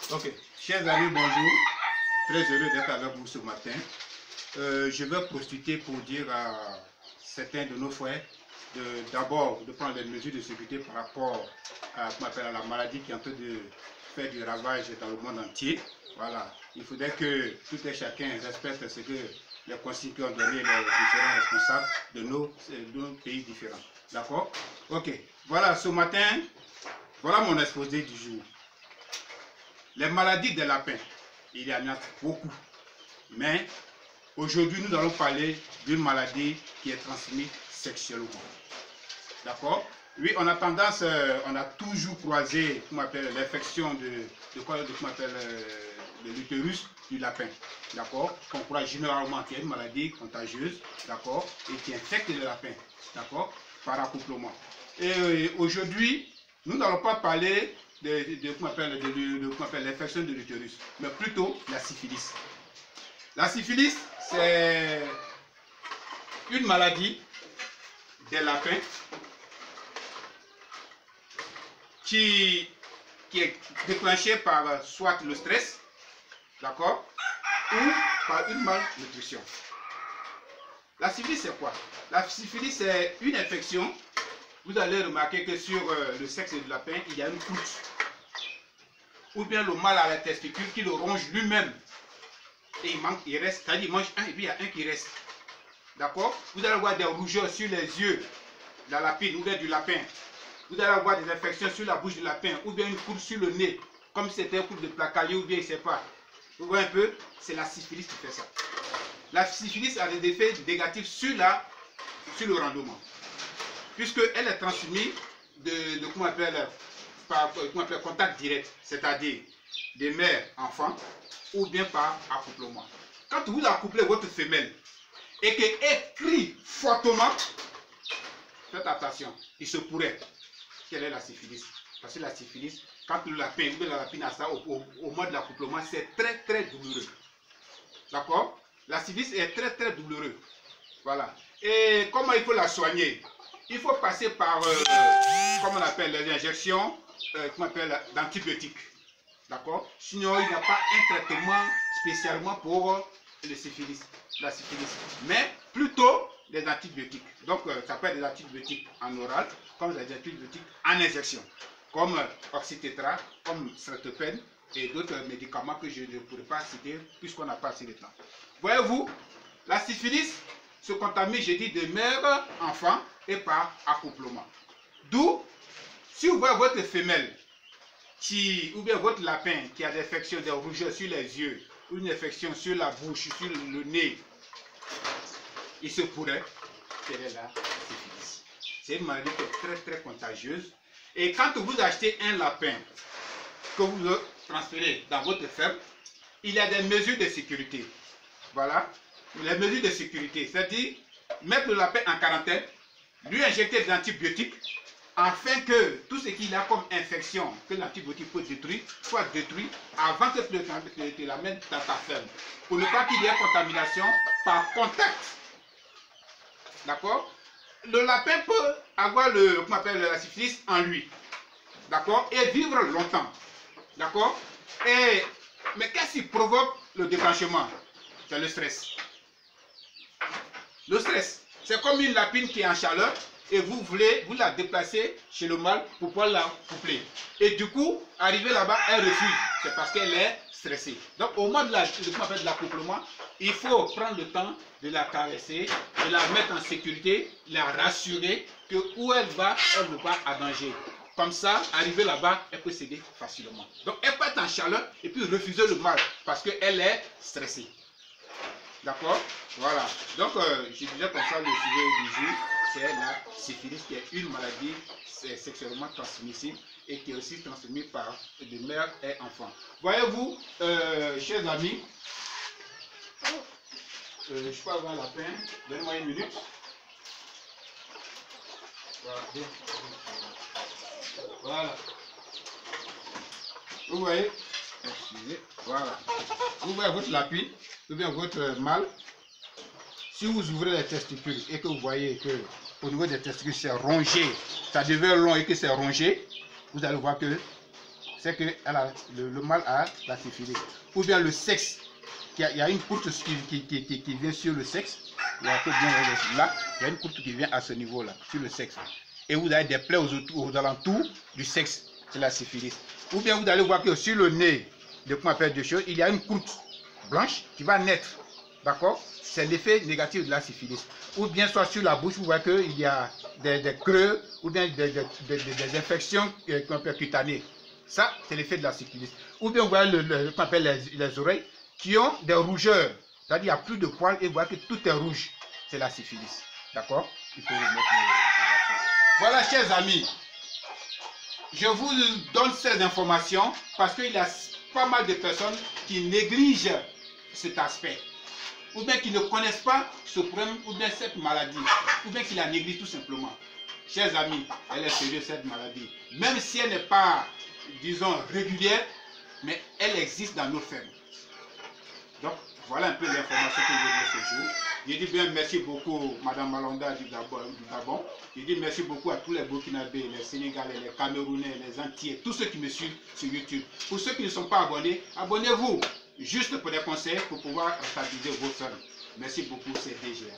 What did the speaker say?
Ok, chers amis, bonjour. Très heureux d'être avec vous ce matin. Je vais profiter pour dire à certains de nos frères d'abord de prendre des mesures de sécurité par rapport à la maladie qui est en train de faire du ravage dans le monde entier. Voilà, il faudrait que tout et chacun respecte ce que les consignes ont donné les différents responsables de nos pays différents. D'accord? Ok, voilà, ce matin, voilà mon exposé du jour. Les maladies des lapins, il y en a beaucoup. Mais aujourd'hui, nous allons parler d'une maladie qui est transmise sexuellement. D'accord? Oui, on a tendance, on a toujours croisé l'infection de l'utérus du lapin. D'accord? On croit généralement qu'il y a une maladie contagieuse, d'accord, et qui infecte le lapin, d'accord, par accouplement. Et aujourd'hui, nous n'allons pas parler de l'infection de l'utérus, mais plutôt la syphilis. La syphilis, c'est une maladie des lapins qui est déclenchée par soit le stress, d'accord, ou par une malnutrition. La syphilis, c'est quoi? La syphilis, c'est une infection. Vous allez remarquer que sur le sexe du lapin, il y a une croûte. Ou bien le mâle à la testicule qui le ronge lui-même. Et il reste, c'est-à-dire il mange un et puis il y a un qui reste. D'accord? Vous allez voir des rougeurs sur les yeux de la lapine ou bien du lapin. Vous allez avoir des infections sur la bouche du lapin ou bien une croûte sur le nez, comme si c'était une croûte de placalier ou bien je ne sais pas. Vous voyez un peu? C'est la syphilis qui fait ça. La syphilis a des effets négatifs sur le rendement, puisqu'elle est transmise par contact direct, c'est-à-dire des mères enfants ou bien par accouplement. Quand vous accouplez votre femelle et qu'elle crie fortement, faites attention, il se pourrait qu'elle ait la syphilis. Parce que la syphilis, quand le lapin ou la lapine a ça au moment de l'accouplement, c'est très très douloureux. D'accord? La syphilis est très très douloureuse. Voilà. Et comment il faut la soigner? Il faut passer par, comment on appelle, les injections d'antibiotiques. D'accord? Sinon, il n'y a pas un traitement spécialement pour la syphilis. Mais plutôt des antibiotiques. Donc, ça peut être des antibiotiques en oral, comme des antibiotiques en injection. Comme oxytétra, comme stratopène et d'autres médicaments que je ne pourrais pas citer puisqu'on n'a pas assez de temps. Voyez-vous, la syphilis se contamine, j'ai dit, de mère, enfant et par accouplement. D'où, si vous voyez votre femelle ou bien votre lapin qui a des infections, des rougeurs sur les yeux, ou une infection sur la bouche, sur le nez, il se pourrait qu'elle ait la syphilis. C'est une maladie qui est très très contagieuse. Et quand vous achetez un lapin que vous le transférez dans votre ferme, il y a des mesures de sécurité. Voilà, les mesures de sécurité, c'est-à-dire mettre le lapin en quarantaine, lui injecter des antibiotiques, afin que tout ce qu'il a comme infection que l'antibiotique peut détruire, soit détruit avant que tu l'amènes dans ta ferme. Pour ne pas qu'il y ait contamination par contact. D'accord? Le lapin peut avoir la syphilis en lui. D'accord? Et vivre longtemps. D'accord? Mais qu'est-ce qui provoque le déclenchement? C'est le stress. Le stress, c'est comme une lapine qui est en chaleur et vous la déplacer chez le mâle pour pouvoir la coupler. Et du coup, arriver là-bas, elle refuse. C'est parce qu'elle est stressée. Donc, au moment de l'accouplement, il faut prendre le temps de la caresser, de la mettre en sécurité, la rassurer que où elle va, elle ne va pas à danger. Comme ça, arriver là-bas, elle peut céder facilement. Donc, elle peut être en chaleur et puis refuser le mâle parce qu'elle est stressée. D'accord? Voilà. Donc, je disais comme ça, le sujet du jour, c'est la syphilis, qui est une maladie sexuellement transmissible et qui est aussi transmise par des mères et enfants. Voyez-vous, chers amis, je peux avoir la peine, donnez-moi une minute. Voilà. Voilà. Vous voyez? Excusez. Voilà. Vous voyez votre lapine, ou bien votre mâle. Si vous ouvrez les testicules et que vous voyez que au niveau des testicules c'est rongé, ça devient long et que c'est rongé, vous allez voir que c'est que le mâle a la syphilis. Ou bien le sexe, il y a une courte qui vient sur le sexe. Là, il y a une courte qui vient à ce niveau-là, sur le sexe. Et vous avez des plaies aux alentours du sexe, c'est la syphilis. Ou bien vous allez voir que sur le nez de qu'on appelle de choses, il y a une croûte blanche qui va naître. D'accord? C'est l'effet négatif de la syphilis. Ou bien soit sur la bouche, vous voyez qu'il y a des creux ou bien des infections cutanées. Ça, c'est l'effet de la syphilis. Ou bien vous voyez ce qu'on appelle les oreilles qui ont des rougeurs. C'est-à-dire qu'il n'y a plus de poils et vous voyez que tout est rouge. C'est la syphilis. D'accord? Il faut remettre Voilà, chers amis. Je vous donne ces informations parce qu'il y a pas mal de personnes qui négligent cet aspect. Ou bien qui ne connaissent pas ce problème, ou bien cette maladie, ou bien qui la négligent tout simplement. Chers amis, elle est sérieuse cette maladie. Même si elle n'est pas, disons, régulière, mais elle existe dans nos fermes. Donc, voilà un peu l'information que je donne ce jour. Je dis bien merci beaucoup, Madame Malonda du Gabon. Je dis merci beaucoup à tous les Burkinabés, les Sénégalais, les Camerounais, les Antillais, tous ceux qui me suivent sur YouTube. Pour ceux qui ne sont pas abonnés, abonnez-vous. Juste pour des conseils pour pouvoir stabiliser vos fermes. Merci beaucoup, c'est DGA.